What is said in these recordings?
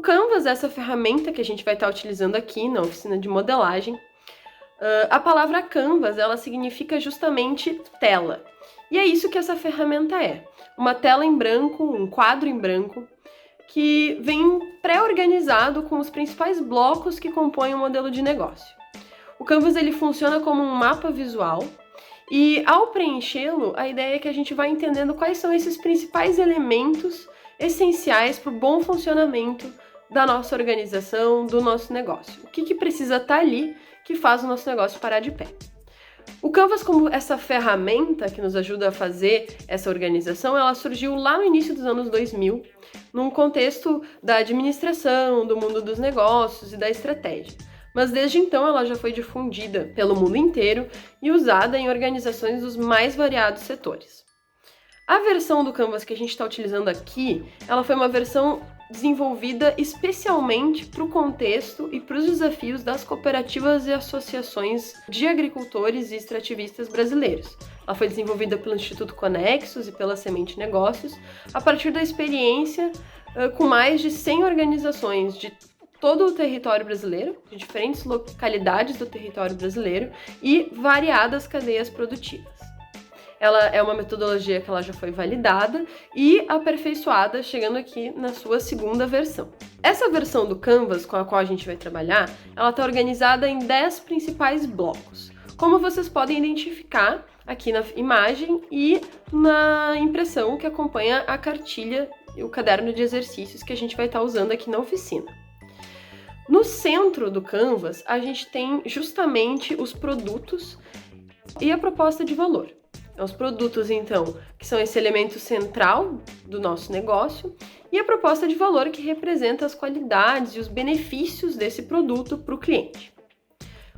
Canvas é essa ferramenta que a gente vai estar utilizando aqui na oficina de modelagem. A palavra Canvas, ela significa justamente tela. E é isso que essa ferramenta é. Uma tela em branco, um quadro em branco, que vem pré-organizado com os principais blocos que compõem o modelo de negócio. O Canvas ele funciona como um mapa visual e, ao preenchê-lo, a ideia é que a gente vai entendendo quais são esses principais elementos essenciais para o bom funcionamento da nossa organização, do nosso negócio. O que precisa estar ali que faz o nosso negócio parar de pé. O Canvas, como essa ferramenta que nos ajuda a fazer essa organização, ela surgiu lá no início dos anos 2000, num contexto da administração, do mundo dos negócios e da estratégia. Mas desde então ela já foi difundida pelo mundo inteiro e usada em organizações dos mais variados setores. A versão do Canvas que a gente está utilizando aqui, ela foi uma versão desenvolvida especialmente para o contexto e para os desafios das cooperativas e associações de agricultores e extrativistas brasileiros. Ela foi desenvolvida pelo Instituto Conexos e pela Semente Negócios, a partir da experiência com mais de 100 organizações de todo o território brasileiro, de diferentes localidades do território brasileiro e variadas cadeias produtivas. Ela é uma metodologia que ela já foi validada e aperfeiçoada, chegando aqui na sua segunda versão. Essa versão do Canvas, com a qual a gente vai trabalhar, ela está organizada em 10 principais blocos. Como vocês podem identificar aqui na imagem e na impressão que acompanha a cartilha e o caderno de exercícios que a gente vai estar usando aqui na oficina. No centro do Canvas, a gente tem justamente os produtos e a proposta de valor. Os produtos, então, que são esse elemento central do nosso negócio, e a proposta de valor que representa as qualidades e os benefícios desse produto para o cliente.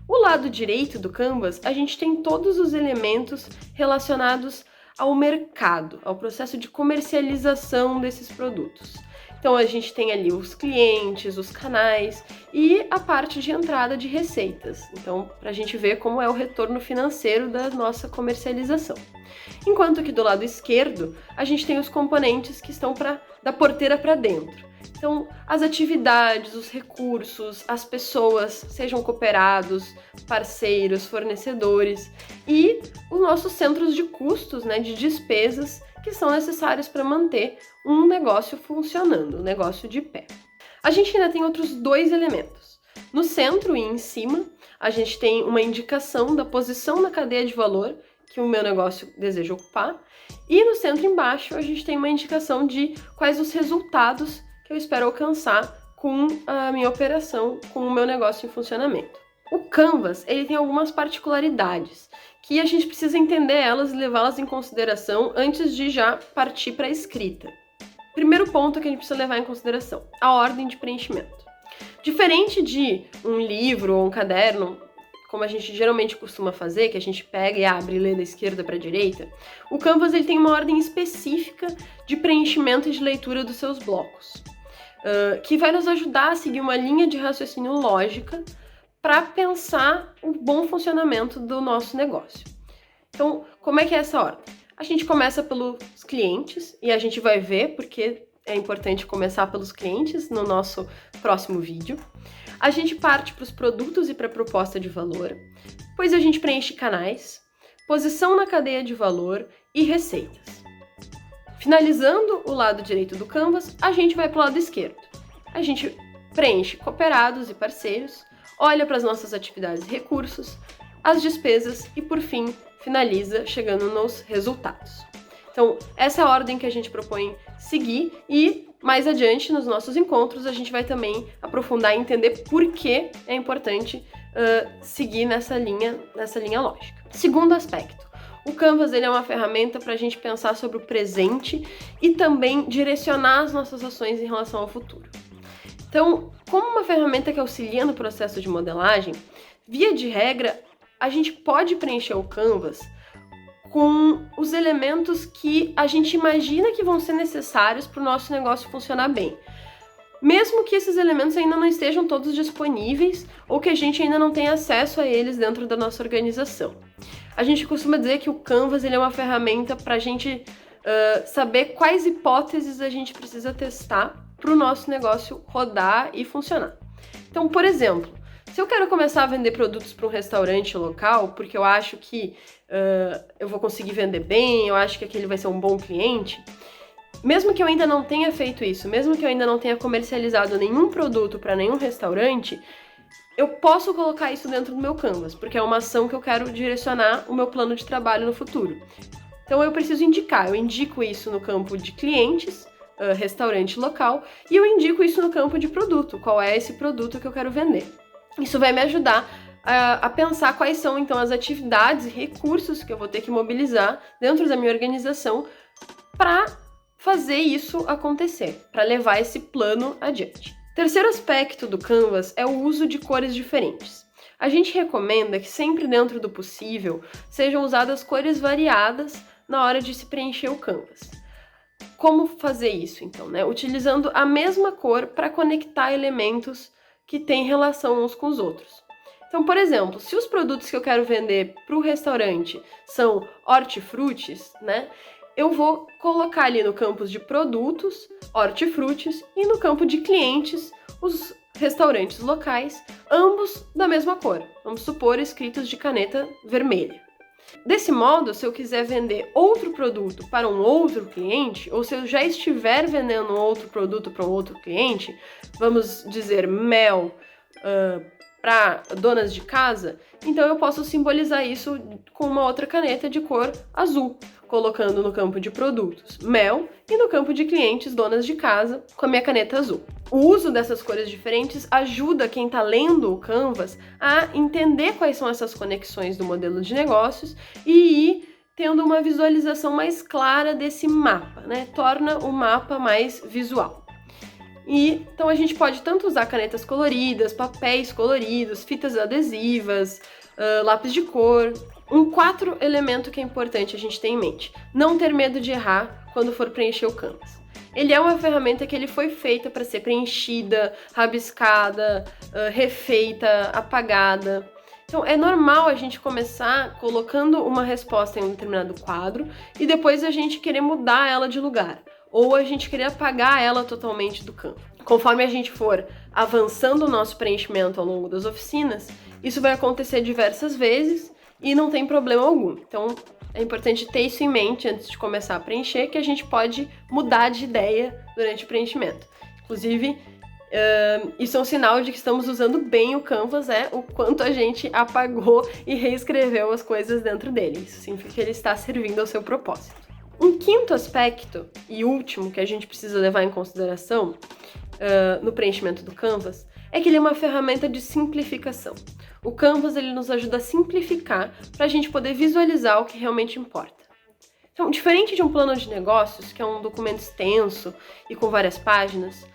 O lado direito do Canvas, a gente tem todos os elementos relacionados ao mercado, ao processo de comercialização desses produtos. Então a gente tem ali os clientes, os canais e a parte de entrada de receitas. Então, para a gente ver como é o retorno financeiro da nossa comercialização. Enquanto que do lado esquerdo, a gente tem os componentes que estão da porteira para dentro. Então, as atividades, os recursos, as pessoas, sejam cooperados, parceiros, fornecedores e os nossos centros de custos, de despesas, que são necessários para manter um negócio funcionando, um negócio de pé. A gente ainda tem outros dois elementos. No centro e em cima, a gente tem uma indicação da posição na cadeia de valor que o meu negócio deseja ocupar, e no centro embaixo a gente tem uma indicação de quais os resultados que eu espero alcançar com a minha operação, com o meu negócio em funcionamento. O Canvas, ele tem algumas particularidades que a gente precisa entender elas e levá-las em consideração antes de já partir para a escrita. Primeiro ponto que a gente precisa levar em consideração, a ordem de preenchimento. Diferente de um livro ou um caderno, como a gente geralmente costuma fazer, que a gente pega e abre e lê da esquerda para a direita, o Canvas ele tem uma ordem específica de preenchimento e de leitura dos seus blocos, que vai nos ajudar a seguir uma linha de raciocínio lógica para pensar o bom funcionamento do nosso negócio. Então, como é que é essa ordem? A gente começa pelos clientes, e a gente vai ver porque é importante começar pelos clientes no nosso próximo vídeo. A gente parte para os produtos e para a proposta de valor, depois a gente preenche canais, posição na cadeia de valor e receitas. Finalizando o lado direito do Canvas, a gente vai para o lado esquerdo. A gente preenche cooperados e parceiros, olha para as nossas atividades e recursos, as despesas e, por fim, finaliza chegando nos resultados. Então, essa é a ordem que a gente propõe seguir e, mais adiante, nos nossos encontros, a gente vai também aprofundar e entender por que é importante seguir nessa linha lógica. Segundo aspecto, o Canvas ele é uma ferramenta para a gente pensar sobre o presente e também direcionar as nossas ações em relação ao futuro. Então, como uma ferramenta que auxilia no processo de modelagem, via de regra, a gente pode preencher o Canvas com os elementos que a gente imagina que vão ser necessários para o nosso negócio funcionar bem. Mesmo que esses elementos ainda não estejam todos disponíveis ou que a gente ainda não tenha acesso a eles dentro da nossa organização. A gente costuma dizer que o Canvas ele é uma ferramenta para a gente saber quais hipóteses a gente precisa testar para o nosso negócio rodar e funcionar. Então, por exemplo, se eu quero começar a vender produtos para um restaurante local, porque eu acho que eu vou conseguir vender bem, eu acho que aquele vai ser um bom cliente, mesmo que eu ainda não tenha feito isso, mesmo que eu ainda não tenha comercializado nenhum produto para nenhum restaurante, eu posso colocar isso dentro do meu Canvas, porque é uma ação que eu quero direcionar o meu plano de trabalho no futuro. Então eu preciso indicar, eu indico isso no campo de clientes, restaurante local, e eu indico isso no campo de produto, qual é esse produto que eu quero vender. Isso vai me ajudar a pensar quais são, então, as atividades e recursos que eu vou ter que mobilizar dentro da minha organização para fazer isso acontecer, para levar esse plano adiante. Terceiro aspecto do Canvas é o uso de cores diferentes. A gente recomenda que sempre dentro do possível sejam usadas cores variadas na hora de se preencher o Canvas. Como fazer isso, então, né? Utilizando a mesma cor para conectar elementos que têm relação uns com os outros. Então, por exemplo, se os produtos que eu quero vender para o restaurante são hortifrutis, né? Eu vou colocar ali no campo de produtos, hortifrutis, e no campo de clientes, os restaurantes locais, ambos da mesma cor. Vamos supor, escritos de caneta vermelha. Desse modo, se eu quiser vender outro produto para um outro cliente, ou se eu já estiver vendendo outro produto para um outro cliente, vamos dizer mel para donas de casa, então eu posso simbolizar isso com uma outra caneta de cor azul, colocando no campo de produtos mel e no campo de clientes, donas de casa, com a minha caneta azul. O uso dessas cores diferentes ajuda quem está lendo o Canvas a entender quais são essas conexões do modelo de negócios e ir tendo uma visualização mais clara desse mapa, né? Torna o mapa mais visual. E então a gente pode tanto usar canetas coloridas, papéis coloridos, fitas adesivas, lápis de cor. Um quarto elemento que é importante a gente ter em mente: não ter medo de errar quando for preencher o Canvas. Ele é uma ferramenta que ele foi feita para ser preenchida, rabiscada, refeita, apagada. Então é normal a gente começar colocando uma resposta em um determinado quadro e depois a gente querer mudar ela de lugar, ou a gente querer apagar ela totalmente do campo. Conforme a gente for avançando o nosso preenchimento ao longo das oficinas, isso vai acontecer diversas vezes e não tem problema algum. Então é importante ter isso em mente antes de começar a preencher, que a gente pode mudar de ideia durante o preenchimento. Inclusive, isso é um sinal de que estamos usando bem o Canvas, o quanto a gente apagou e reescreveu as coisas dentro dele. Isso significa que ele está servindo ao seu propósito. Um quinto aspecto e último que a gente precisa levar em consideração no preenchimento do Canvas é que ele é uma ferramenta de simplificação. O Canvas ele nos ajuda a simplificar para a gente poder visualizar o que realmente importa. Então, diferente de um plano de negócios, que é um documento extenso e com várias páginas,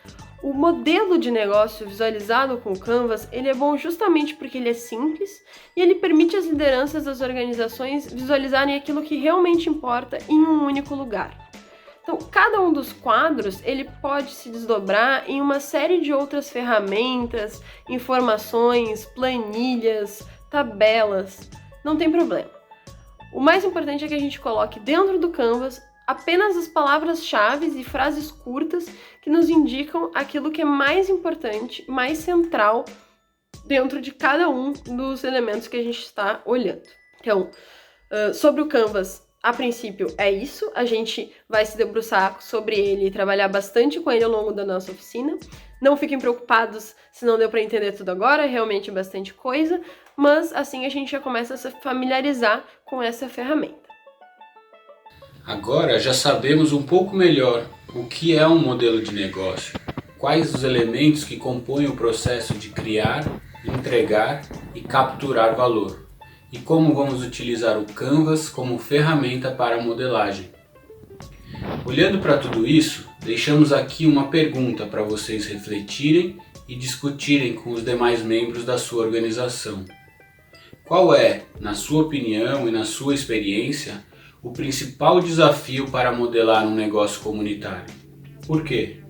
o modelo de negócio visualizado com o Canvas ele é bom justamente porque ele é simples e ele permite às lideranças das organizações visualizarem aquilo que realmente importa em um único lugar. Então, cada um dos quadros ele pode se desdobrar em uma série de outras ferramentas, informações, planilhas, tabelas. Não tem problema. O mais importante é que a gente coloque dentro do Canvas apenas as palavras-chave e frases curtas que nos indicam aquilo que é mais importante, mais central dentro de cada um dos elementos que a gente está olhando. Então, sobre o Canvas, a princípio é isso, a gente vai se debruçar sobre ele e trabalhar bastante com ele ao longo da nossa oficina. Não fiquem preocupados se não deu para entender tudo agora, é realmente bastante coisa, mas assim a gente já começa a se familiarizar com essa ferramenta. Agora já sabemos um pouco melhor o que é um modelo de negócio, quais os elementos que compõem o processo de criar, entregar e capturar valor, e como vamos utilizar o Canvas como ferramenta para a modelagem. Olhando para tudo isso, deixamos aqui uma pergunta para vocês refletirem e discutirem com os demais membros da sua organização. Qual é, na sua opinião e na sua experiência, o principal desafio para modelar um negócio comunitário? Por quê?